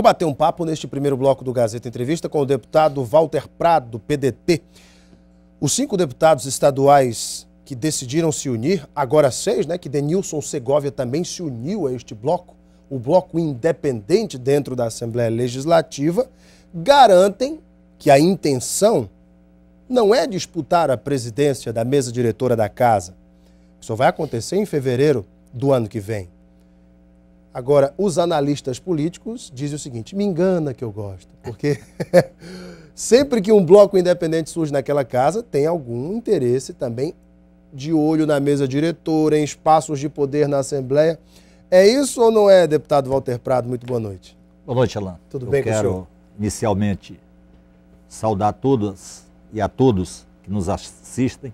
vou bater um papo neste primeiro bloco do Gazeta Entrevista com o deputado Walter Prado, do PDT. Os 5 deputados estaduais que decidiram se unir, agora 6, né, que Denilson Segovia também se uniu a este bloco, o bloco independente dentro da Assembleia Legislativa, garantem que a intenção não é disputar a presidência da mesa diretora da casa. Isso vai acontecer em fevereiro do ano que vem. Agora, os analistas políticos dizem o seguinte: me engana que eu gosto, porque sempre que um bloco independente surge naquela casa, tem algum interesse também de olho na mesa diretora, em espaços de poder na Assembleia. É isso ou não é, deputado Walter Prado? Muito boa noite. Boa noite, Alan. Tudo bem com o senhor? Eu quero, inicialmente, saudar todas e a todos que nos assistem,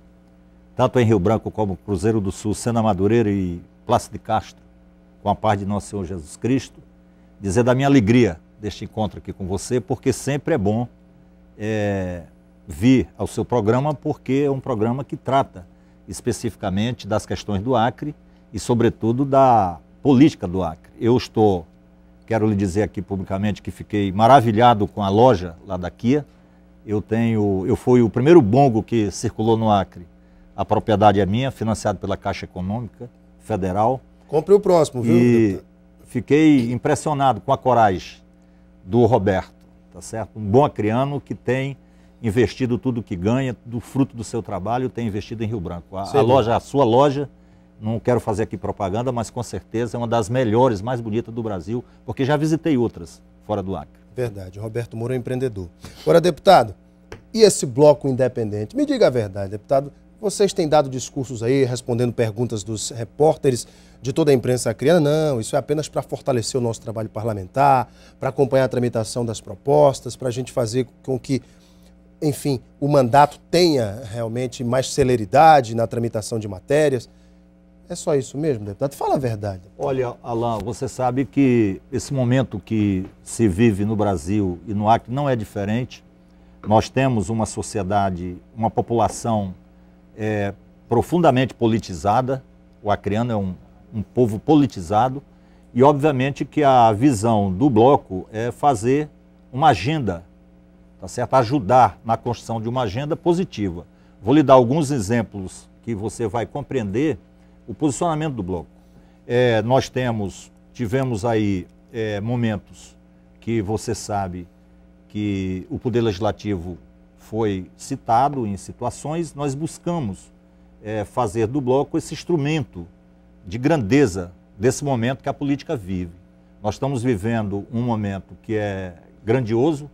tanto em Rio Branco como Cruzeiro do Sul, Sena Madureira e Plácido de Castro, com a paz de nosso Senhor Jesus Cristo, dizer da minha alegria deste encontro aqui com você, porque sempre é bom vir ao seu programa, porque é um programa que trata especificamente das questões do Acre e, sobretudo, da política do Acre. Quero lhe dizer aqui publicamente que fiquei maravilhado com a loja lá da Kia. Eu fui o primeiro bongo que circulou no Acre. A propriedade é minha, financiado pela Caixa Econômica Federal. Compre o próximo, viu? E fiquei impressionado com a coragem do Roberto, tá certo? Um bom acreano que tem investido tudo que ganha, do fruto do seu trabalho, tem investido em Rio Branco. A sua loja, não quero fazer aqui propaganda, mas com certeza é uma das melhores, mais bonitas do Brasil, porque já visitei outras fora do Acre. Verdade, Roberto Moura é empreendedor. Agora, deputado, e esse bloco independente? Me diga a verdade, deputado. Vocês têm dado discursos aí, respondendo perguntas dos repórteres de toda a imprensa acreana. Não, isso é apenas para fortalecer o nosso trabalho parlamentar, para acompanhar a tramitação das propostas, para a gente fazer com que, enfim, o mandato tenha realmente mais celeridade na tramitação de matérias. É só isso mesmo, deputado? Fala a verdade. Olha, Alan, você sabe que esse momento que se vive no Brasil e no Acre não é diferente. Nós temos uma sociedade, uma população profundamente politizada. O acreano é um povo politizado e, obviamente, que a visão do bloco é fazer uma agenda, tá certo? Ajudar na construção de uma agenda positiva. Vou lhe dar alguns exemplos que você vai compreender o posicionamento do bloco. Nós tivemos aí momentos que você sabe que o Poder Legislativo foi citado em situações. Nós buscamos fazer do bloco esse instrumento de grandeza desse momento que a política vive. Nós estamos vivendo um momento que é grandioso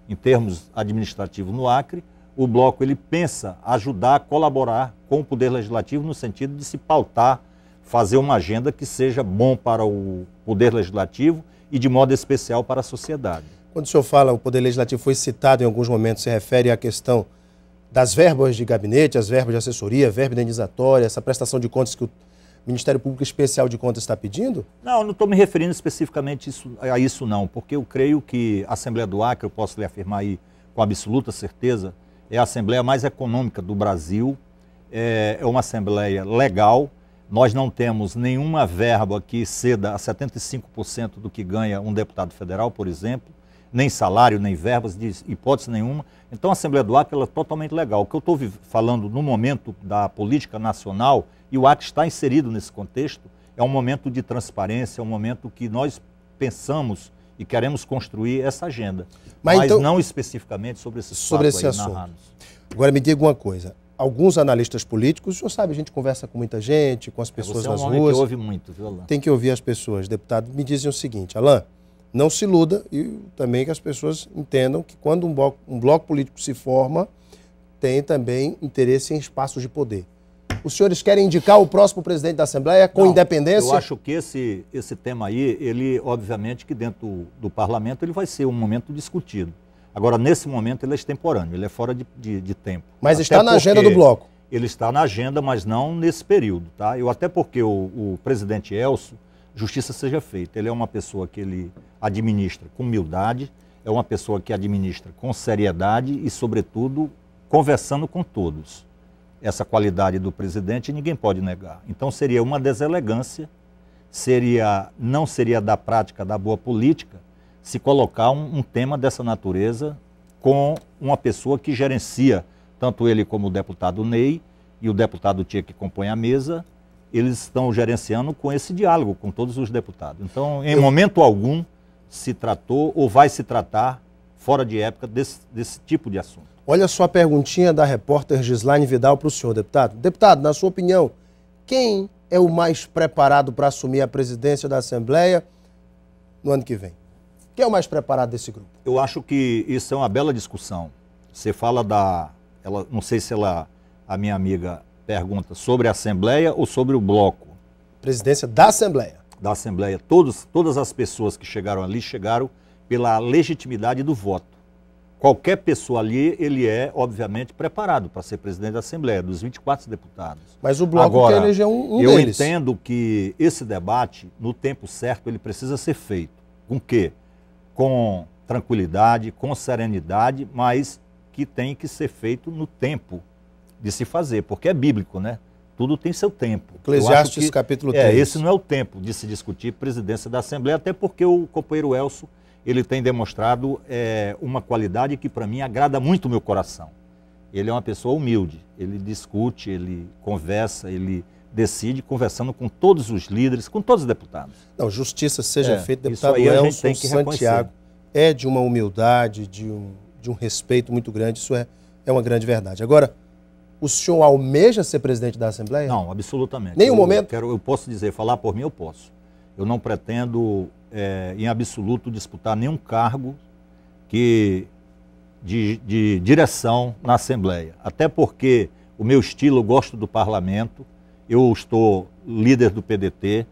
em termos administrativos no Acre. O bloco ele pensa ajudar, colaborar com o Poder Legislativo no sentido de se pautar, fazer uma agenda que seja bom para o Poder Legislativo e de modo especial para a sociedade. Quando o senhor fala o Poder Legislativo foi citado em alguns momentos, se refere à questão das verbas de gabinete, as verbas de assessoria, verba indenizatória, essa prestação de contas que o Ministério Público Especial de Contas está pedindo? Não estou me referindo especificamente a isso não, porque eu creio que a Assembleia do Acre, eu posso lhe afirmar aí com absoluta certeza, é a Assembleia mais econômica do Brasil, é uma Assembleia legal. Nós não temos nenhuma verba que ceda a 75% do que ganha um deputado federal, por exemplo, nem salário, nem verbas, de hipótese nenhuma. Então a Assembleia do Acre ela é totalmente legal. O que eu estou falando no momento da política nacional, e o Acre está inserido nesse contexto, é um momento de transparência, é um momento que nós pensamos e queremos construir essa agenda. Mas então, não especificamente sobre esse assunto. Narrados. Agora me diga uma coisa. Alguns analistas políticos, o senhor sabe, a gente conversa com muita gente, com as pessoas nas ruas. Que ouve muito, viu, Alain? Tem que ouvir as pessoas. Deputado, me dizem o seguinte: Alain, não se iluda, e também que as pessoas entendam que quando um bloco político se forma, tem também interesse em espaços de poder. Os senhores querem indicar o próximo presidente da Assembleia com independência? Eu acho que esse tema aí, ele, obviamente, que dentro do parlamento, ele vai ser um momento discutido. Agora, nesse momento, ele é extemporâneo, ele é fora de tempo. Mas está na agenda do bloco? Ele está na agenda, mas não nesse período, tá? Até porque o presidente Elcio, justiça seja feita, ele é uma pessoa que ele administra com humildade, é uma pessoa que administra com seriedade e, sobretudo, conversando com todos. Essa qualidade do presidente ninguém pode negar. Então seria uma deselegância, não seria da prática da boa política, se colocar um tema dessa natureza com uma pessoa que gerencia, tanto ele como o deputado Ney e o deputado Tia que compõe a mesa, eles estão gerenciando com esse diálogo com todos os deputados. Então, em momento algum, se tratou ou vai se tratar, fora de época, desse tipo de assunto. Olha só a perguntinha da repórter Gislaine Vidal para o senhor, deputado. Deputado, na sua opinião, quem é o mais preparado para assumir a presidência da Assembleia no ano que vem? Quem é o mais preparado desse grupo? Eu acho que isso é uma bela discussão. Você fala não sei se a minha amiga pergunta sobre a Assembleia ou sobre o bloco. Presidência da Assembleia. Da Assembleia. Todas as pessoas que chegaram ali chegaram pela legitimidade do voto. Qualquer pessoa ali, ele é, obviamente, preparado para ser presidente da Assembleia, dos 24 deputados. Mas o bloco Agora, quer eleger um eu deles. entendo que esse debate, no tempo certo, ele precisa ser feito. Com quê? Com tranquilidade, com serenidade, mas que tem que ser feito no tempo de se fazer, porque é bíblico, né? Tudo tem seu tempo. Eclesiastes capítulo 3. Esse não é o tempo de se discutir presidência da Assembleia, até porque o companheiro Elcio, ele tem demonstrado uma qualidade que para mim agrada muito o meu coração. Ele é uma pessoa humilde, ele discute, ele conversa, ele decide conversando com todos os líderes, com todos os deputados. Não, justiça seja feita, deputado Elcio Santiago é de uma humildade, de um respeito muito grande, isso é uma grande verdade. Agora, o senhor almeja ser presidente da Assembleia? Não, absolutamente. Nenhum momento? Eu posso dizer, falar por mim, eu posso. Eu não pretendo, em absoluto, disputar nenhum cargo de direção na Assembleia. Até porque o meu estilo, eu gosto do parlamento, eu estou líder do PDT,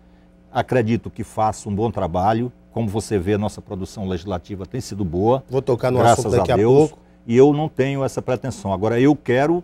acredito que faço um bom trabalho. Como você vê, a nossa produção legislativa tem sido boa. Vou tocar no assunto daqui a pouco. E eu não tenho essa pretensão. Agora, eu quero,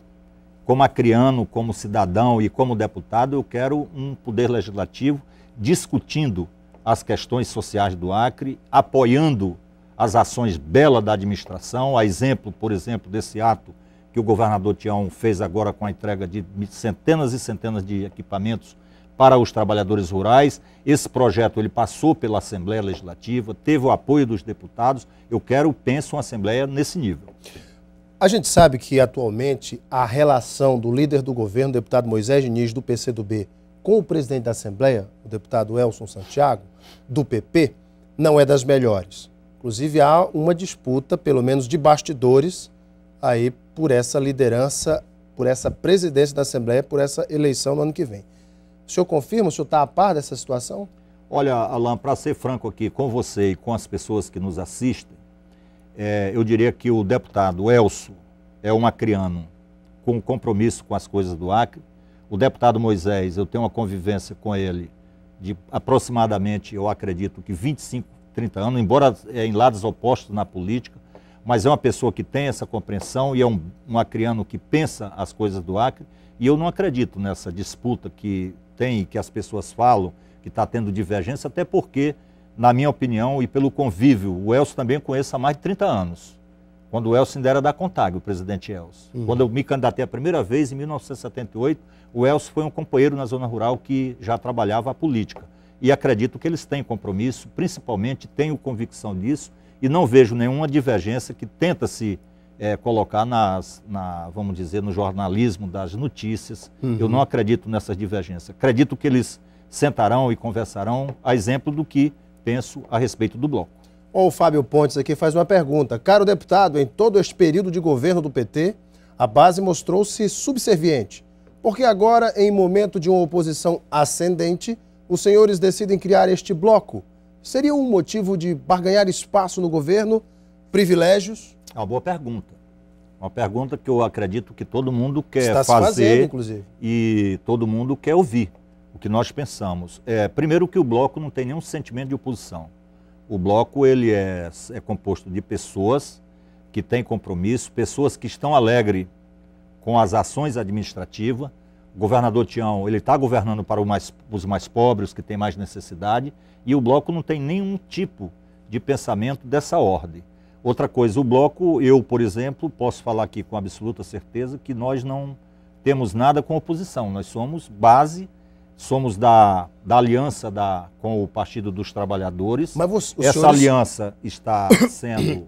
como acriano, como cidadão e como deputado, eu quero um poder legislativo discutindo as questões sociais do Acre, apoiando as ações belas da administração, a exemplo, por exemplo, desse ato que o governador Tião fez agora com a entrega de centenas e centenas de equipamentos para os trabalhadores rurais. Esse projeto ele passou pela Assembleia Legislativa, teve o apoio dos deputados. Eu penso uma Assembleia nesse nível. A gente sabe que atualmente a relação do líder do governo, o deputado Moisés Diniz, do PCdoB, com o presidente da Assembleia, o deputado Elcio Santiago, do PP, não é das melhores. Inclusive há uma disputa, pelo menos de bastidores, aí por essa liderança, por essa presidência da Assembleia, por essa eleição no ano que vem. O senhor confirma, o senhor está a par dessa situação? Olha, Alain, para ser franco aqui com você e com as pessoas que nos assistem, eu diria que o deputado Elcio é um acriano com compromisso com as coisas do Acre. O deputado Moisés, eu tenho uma convivência com ele de aproximadamente, eu acredito que 25, 30 anos, embora em lados opostos na política, mas é uma pessoa que tem essa compreensão e é um acriano que pensa as coisas do Acre. E eu não acredito nessa disputa que tem, que as pessoas falam, que está tendo divergência, até porque, na minha opinião e pelo convívio, o Elcio também conheço há mais de 30 anos, quando o Elcio ainda era da CONTAG, o presidente Elcio. Quando eu me candidatei a primeira vez, em 1978, o Elcio foi um companheiro na zona rural que já trabalhava a política. E acredito que eles têm compromisso, principalmente tenho convicção disso, e não vejo nenhuma divergência que tenta se colocar vamos dizer, no jornalismo das notícias. Eu não acredito nessas divergências. Acredito que eles sentarão e conversarão, a exemplo do que penso a respeito do bloco. O Fábio Pontes aqui faz uma pergunta. Caro deputado, em todo este período de governo do PT, a base mostrou-se subserviente. Porque agora, em momento de uma oposição ascendente, os senhores decidem criar este bloco. Seria um motivo de barganhar espaço no governo, privilégios? É uma boa pergunta. Uma pergunta que eu acredito que todo mundo quer Está se fazendo, inclusive. E todo mundo quer ouvir o que nós pensamos. Primeiro que o bloco não tem nenhum sentimento de oposição. O bloco ele é composto de pessoas que têm compromisso, pessoas que estão alegres com as ações administrativas. O governador Tião, ele está governando para os mais pobres, que têm mais necessidade, e o bloco não tem nenhum tipo de pensamento dessa ordem. Outra coisa, o bloco, eu, por exemplo, posso falar aqui com absoluta certeza que nós não temos nada com oposição. Nós somos base somos da aliança com o Partido dos Trabalhadores. Mas essa aliança está sendo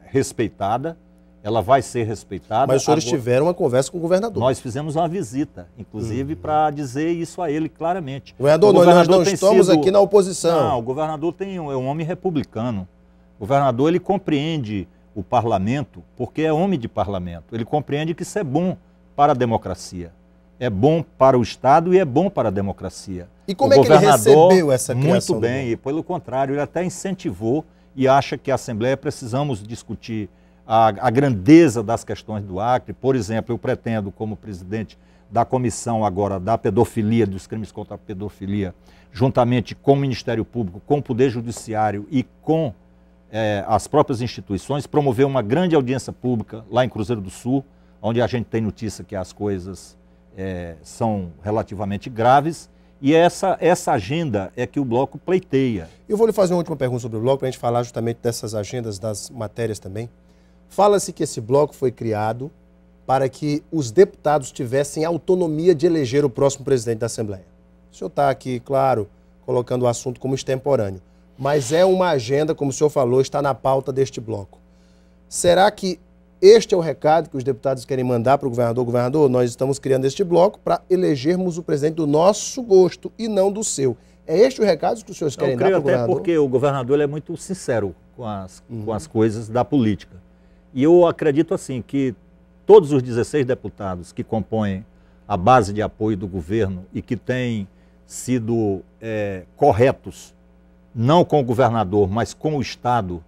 respeitada, ela vai ser respeitada. Mas os senhores tiveram uma conversa com o governador. Nós fizemos uma visita, inclusive, para dizer isso a ele claramente. Governador, nós não estamos aqui na oposição. Não, o governador é um homem republicano. O governador, ele compreende o parlamento, porque é homem de parlamento. Ele compreende que isso é bom para a democracia. É bom para o Estado e é bom para a democracia. E como é que ele recebeu essa criação? Muito bem, e pelo contrário, ele até incentivou e acha que a Assembleia precisamos discutir a grandeza das questões do Acre. Por exemplo, eu pretendo, como presidente da comissão agora da pedofilia, dos crimes contra a pedofilia, juntamente com o Ministério Público, com o Poder Judiciário e com as próprias instituições, promover uma grande audiência pública lá em Cruzeiro do Sul, onde a gente tem notícia que as coisas são relativamente graves, e essa agenda é que o Bloco pleiteia. Eu vou lhe fazer uma última pergunta sobre o Bloco, para a gente falar justamente dessas agendas, das matérias também. Fala-se que esse bloco foi criado para que os deputados tivessem autonomia de eleger o próximo presidente da Assembleia. O senhor está aqui, claro, colocando o assunto como extemporâneo, mas é uma agenda, como o senhor falou, está na pauta deste bloco. Será que este é o recado que os deputados querem mandar para o governador? Governador, nós estamos criando este bloco para elegermos o presidente do nosso gosto e não do seu. É este o recado que os senhores querem dar para o governador? Até porque o governador é muito sincero com as coisas da política. E eu acredito assim que todos os 16 deputados que compõem a base de apoio do governo e que têm sido corretos, não com o governador, mas com o Estado,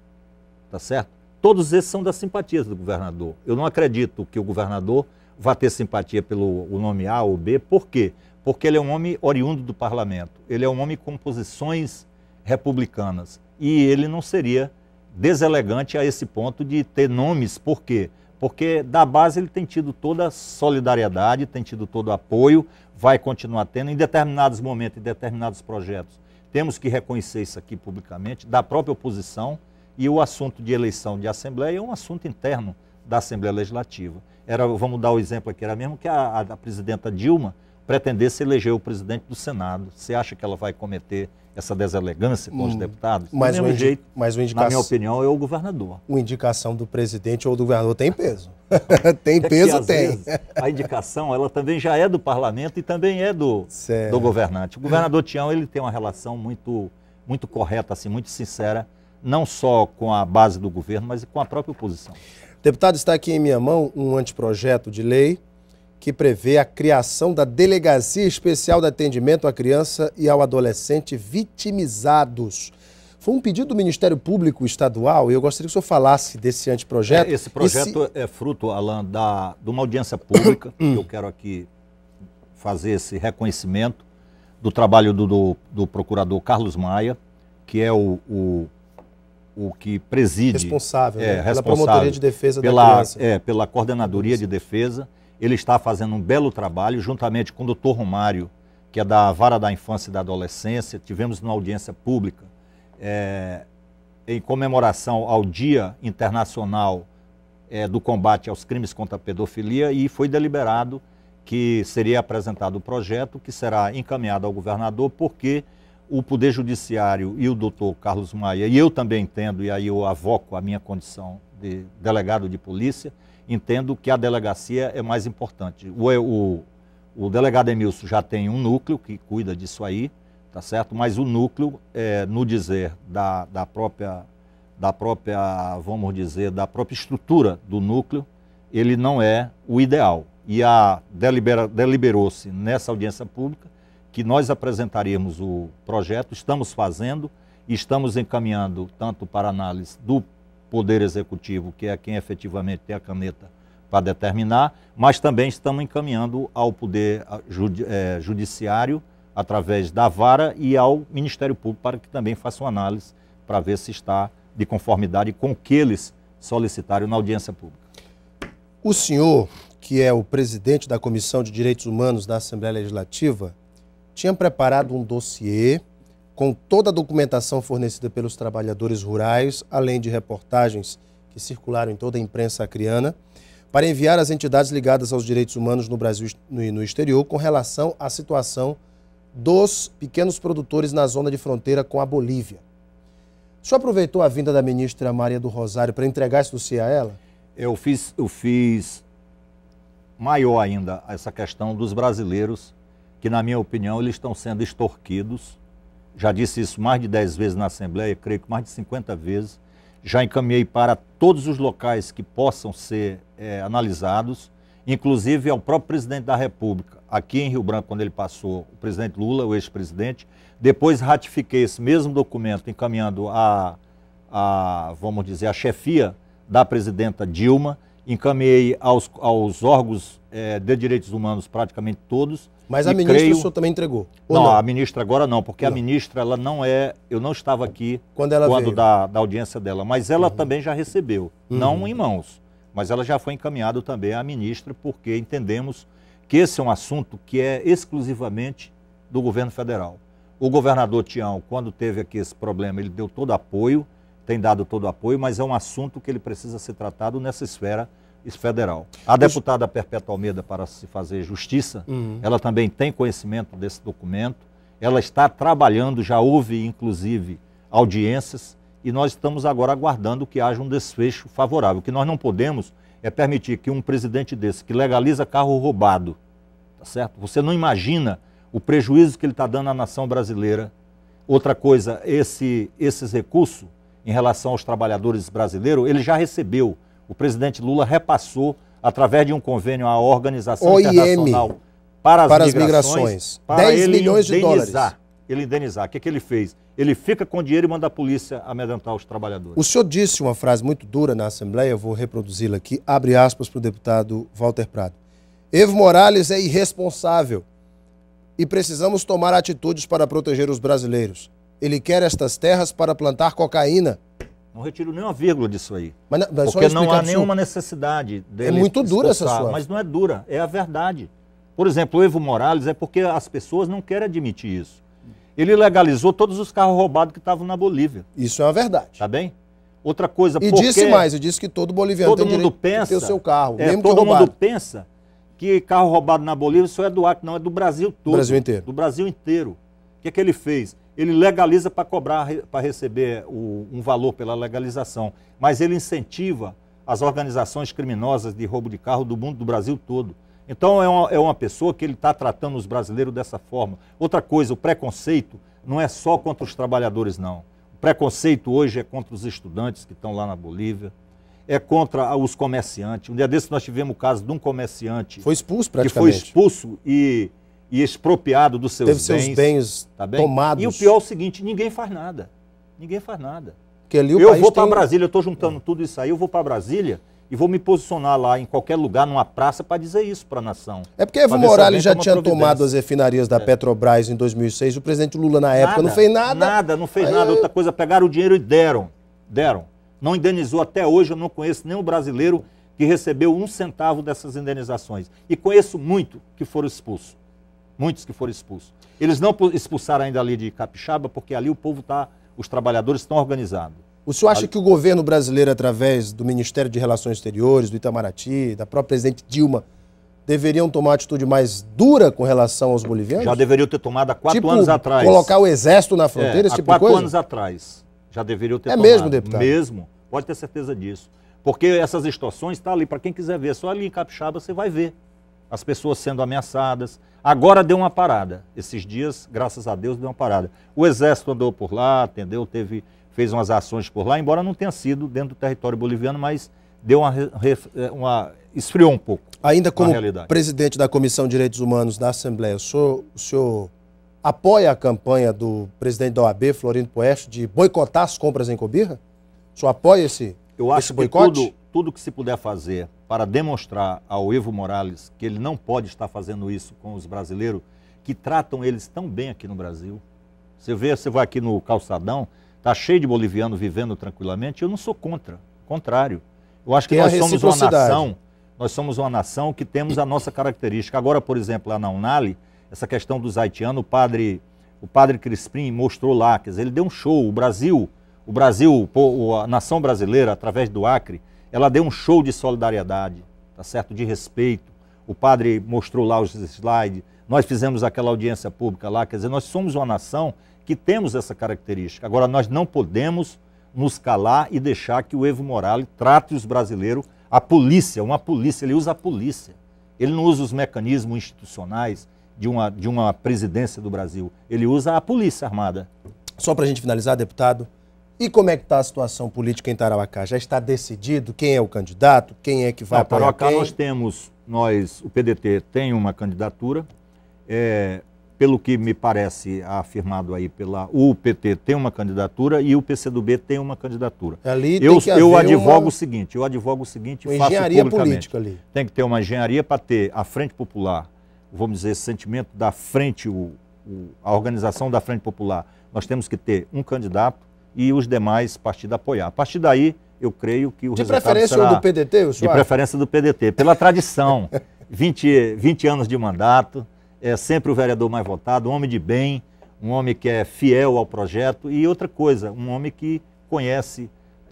tá certo? Todos esses são das simpatias do governador. Eu não acredito que o governador vá ter simpatia pelo nome A ou B. Por quê? Porque ele é um homem oriundo do parlamento. Ele é um homem com posições republicanas. E ele não seria deselegante a esse ponto de ter nomes. Por quê? Porque da base ele tem tido toda a solidariedade, tem tido todo o apoio, vai continuar tendo em determinados momentos, em determinados projetos. Temos que reconhecer isso aqui publicamente, da própria oposição, e o assunto de eleição de Assembleia é um assunto interno da Assembleia Legislativa. Vamos dar o exemplo aqui, era mesmo que a presidenta Dilma pretendesse eleger o presidente do Senado. Você acha que ela vai cometer essa deselegância com os deputados? Mas do mesmo jeito, na minha opinião, é o governador. Uma indicação do presidente ou do governador tem peso. Tem peso, tem. A indicação, ela também já é do parlamento e também é do governante. O governador Tião, ele tem uma relação muito correta, assim, muito sincera, não só com a base do governo, mas com a própria oposição. Deputado, está aqui em minha mão um anteprojeto de lei que prevê a criação da Delegacia Especial de Atendimento à Criança e ao Adolescente Vitimizados. Foi um pedido do Ministério Público Estadual e eu gostaria que o senhor falasse desse anteprojeto. Esse projeto é fruto, Alan, de uma audiência pública, que eu quero aqui fazer esse reconhecimento do trabalho do procurador Carlos Maia, que é o que preside... Responsável, né? Pela Promotoria de Defesa da Criança. Pela Coordenadoria de Defesa. Ele está fazendo um belo trabalho, juntamente com o doutor Romário, que é da Vara da Infância e da Adolescência. Tivemos uma audiência pública em comemoração ao Dia Internacional do Combate aos Crimes contra a Pedofilia, e foi deliberado que seria apresentado o projeto, que será encaminhado ao governador, porque o Poder Judiciário e o doutor Carlos Maia, e eu também entendo, e aí eu avoco a minha condição de delegado de polícia, entendo que a delegacia é mais importante. O delegado Emilson já tem um núcleo que cuida disso aí, tá certo? Mas o núcleo, no dizer da própria, vamos dizer, da própria estrutura do núcleo, ele não é o ideal. E deliberou-se nessa audiência pública que nós apresentaríamos o projeto, estamos fazendo e estamos encaminhando tanto para análise do Poder Executivo, que é quem efetivamente tem a caneta para determinar, mas também estamos encaminhando ao Poder Judiciário, através da Vara, e ao Ministério Público, para que também faça uma análise para ver se está de conformidade com o que eles solicitaram na audiência pública. O senhor, que é o presidente da Comissão de Direitos Humanos da Assembleia Legislativa, tinha preparado um dossiê com toda a documentação fornecida pelos trabalhadores rurais, além de reportagens que circularam em toda a imprensa acreana, para enviar às entidades ligadas aos direitos humanos no Brasil e no exterior com relação à situação dos pequenos produtores na zona de fronteira com a Bolívia. O senhor aproveitou a vinda da ministra Maria do Rosário para entregar esse dossiê a ela? Eu fiz maior ainda essa questão dos brasileiros, que na minha opinião eles estão sendo extorquidos. Já disse isso mais de 10 vezes na Assembleia, creio que mais de 50 vezes. Já encaminhei para todos os locais que possam ser analisados, inclusive ao próprio presidente da República, aqui em Rio Branco, quando ele passou, o presidente Lula, o ex-presidente. Depois ratifiquei esse mesmo documento, encaminhando vamos dizer, a chefia da presidenta Dilma, encaminhei aos órgãos de direitos humanos praticamente todos. Mas a ministra o senhor também entregou? Não, a ministra agora não, porque a ministra, ela não é... Eu não estava aqui quando da audiência dela, mas ela também já recebeu, não em mãos, mas ela já foi encaminhada também à ministra, porque entendemos que esse é um assunto que é exclusivamente do governo federal. O governador Tião, quando teve aqui esse problema, ele deu todo apoio, tem dado todo apoio, mas é um assunto que ele precisa ser tratado nessa esfera federal. A deputada Perpétua Almeida, para se fazer justiça, ela também tem conhecimento desse documento, ela está trabalhando, já houve inclusive audiências, e nós estamos agora aguardando que haja um desfecho favorável. O que nós não podemos é permitir que um presidente desse, que legaliza carro roubado, tá certo? Você não imagina o prejuízo que ele está dando à nação brasileira. Outra coisa, esses recursos em relação aos trabalhadores brasileiros, ele já recebeu. O presidente Lula repassou, através de um convênio à Organização OIM, Internacional para as Migrações, 10 milhões de dólares. Ele indenizar. O que ele fez? Ele fica com dinheiro e manda a polícia amedrentar os trabalhadores. O senhor disse uma frase muito dura na Assembleia, eu vou reproduzi-la aqui, abre aspas para o deputado Walter Prado. Evo Morales é irresponsável e precisamos tomar atitudes para proteger os brasileiros. Ele quer estas terras para plantar cocaína. Não retiro nenhuma vírgula disso aí. Mas porque não há nenhuma necessidade dele. É muito dura essa sua. Mas não é dura, é a verdade. Por exemplo, o Evo Morales é porque as pessoas não querem admitir isso. Ele legalizou todos os carros roubados que estavam na Bolívia. Isso é uma verdade. Tá bem? Outra coisa, e disse mais, eu disse que todo boliviano tem direito de ter o seu carro, mesmo que todo mundo pensa que carro roubado na Bolívia só é do Acre, não, é do Brasil todo. Do Brasil inteiro. Do Brasil inteiro. O que ele fez? Ele legaliza para cobrar, para receber um valor pela legalização, mas ele incentiva as organizações criminosas de roubo de carro do mundo, do Brasil todo. Então é uma pessoa que ele está tratando os brasileiros dessa forma. Outra coisa, o preconceito não é só contra os trabalhadores, não. O preconceito hoje é contra os estudantes que estão lá na Bolívia, é contra os comerciantes. Um dia desses nós tivemos o caso de um comerciante... Foi expulso praticamente. Que foi expulso e expropriado dos seus bens. Teve seus bens tá bem? Tomados. E o pior é o seguinte, ninguém faz nada. Ninguém faz nada. Que ali eu vou para Brasília, eu estou juntando tudo isso aí, eu vou para Brasília e vou me posicionar lá em qualquer lugar, numa praça, para dizer isso para a nação. É porque Evo Morales já tinha tomado as refinarias da Petrobras em 2006, o presidente Lula na época não fez nada. Não fez nada. Outra coisa, pegaram o dinheiro e deram. Não indenizou até hoje, eu não conheço nenhum brasileiro que recebeu 1 centavo dessas indenizações. E conheço muito que foram expulsos. Muitos que foram expulsos. Eles não expulsaram ainda ali de Capixaba, porque ali o povo está, os trabalhadores estão organizados. O senhor acha que o governo brasileiro, através do Ministério de Relações Exteriores, do Itamaraty, da própria presidente Dilma, deveriam tomar uma atitude mais dura com relação aos bolivianos? Já deveriam ter tomado há 4 anos atrás. Colocar o exército na fronteira, esse tipo de coisa? Há 4 anos atrás. Já deveriam ter tomado. Mesmo, deputado? Mesmo. Pode ter certeza disso. Porque essas extorsões estão ali, para quem quiser ver. Só ali em Capixaba você vai ver as pessoas sendo ameaçadas. Agora deu uma parada. Esses dias, graças a Deus, deu uma parada. O exército andou por lá, entendeu? Fez umas ações por lá, embora não tenha sido dentro do território boliviano, mas deu esfriou um pouco. Ainda como presidente da Comissão de Direitos Humanos da Assembleia, o senhor apoia a campanha do presidente da OAB, Florindo Poeste, de boicotar as compras em Cobirra? O senhor apoia esse boicote? Eu acho que tudo que se puder fazer para demonstrar ao Evo Morales que ele não pode estar fazendo isso com os brasileiros, que tratam eles tão bem aqui no Brasil. Você vai aqui no calçadão, está cheio de bolivianos vivendo tranquilamente, eu não sou contrário. Eu acho que nós somos uma nação que temos a nossa característica. Agora, por exemplo, lá na Unali, essa questão dos haitianos, o padre Crispim mostrou lá, quer dizer, ele deu um show, a nação brasileira, através do Acre, ela deu um show de solidariedade. tá certo? De respeito. O padre mostrou lá os slides, nós fizemos aquela audiência pública lá, quer dizer, nós somos uma nação que temos essa característica. Agora, nós não podemos nos calar e deixar que o Evo Morales trate os brasileiros, a polícia, uma polícia, ele usa a polícia. Ele não usa os mecanismos institucionais de uma presidência do Brasil, ele usa a polícia armada. Só para a gente finalizar, deputado, e como é que está a situação política em Tarauacá? Já está decidido quem é o candidato, quem é que vai apoiar quem? Tarauacá o PDT tem uma candidatura, pelo que me parece afirmado aí o PT tem uma candidatura e o PCdoB tem uma candidatura. Ali eu advogo o seguinte, faço engenharia publicamente. Política ali. Tem que ter uma engenharia para ter a Frente Popular, vamos dizer, esse sentimento da frente, a organização da Frente Popular. Nós temos que ter um candidato e os demais partidos apoiar. A partir daí, eu creio que o resultado será... De preferência do PDT, o senhor? De preferência do PDT, pela tradição. 20 anos de mandato, é sempre o vereador mais votado, um homem de bem, um homem que é fiel ao projeto e outra coisa, um homem que conhece,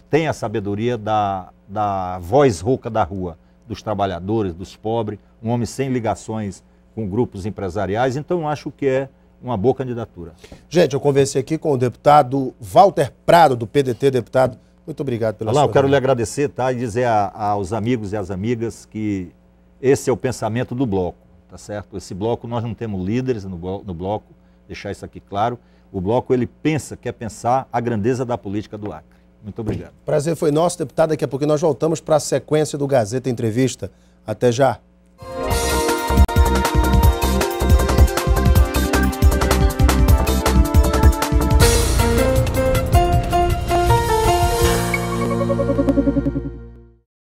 tem a sabedoria da voz rouca da rua, dos trabalhadores, dos pobres, um homem sem ligações com grupos empresariais, então eu acho que é uma boa candidatura. Gente, eu conversei aqui com o deputado Walter Prado, do PDT, deputado. Muito obrigado pela sua... Eu quero lhe agradecer, tá? E dizer aos amigos e às amigas que esse é o pensamento do bloco, tá certo? Esse bloco, nós não temos líderes no bloco, deixar isso aqui claro. O bloco, ele quer pensar a grandeza da política do Acre. Muito obrigado. Prazer foi nosso, deputado. Daqui a pouco nós voltamos para a sequência do Gazeta Entrevista. Até já.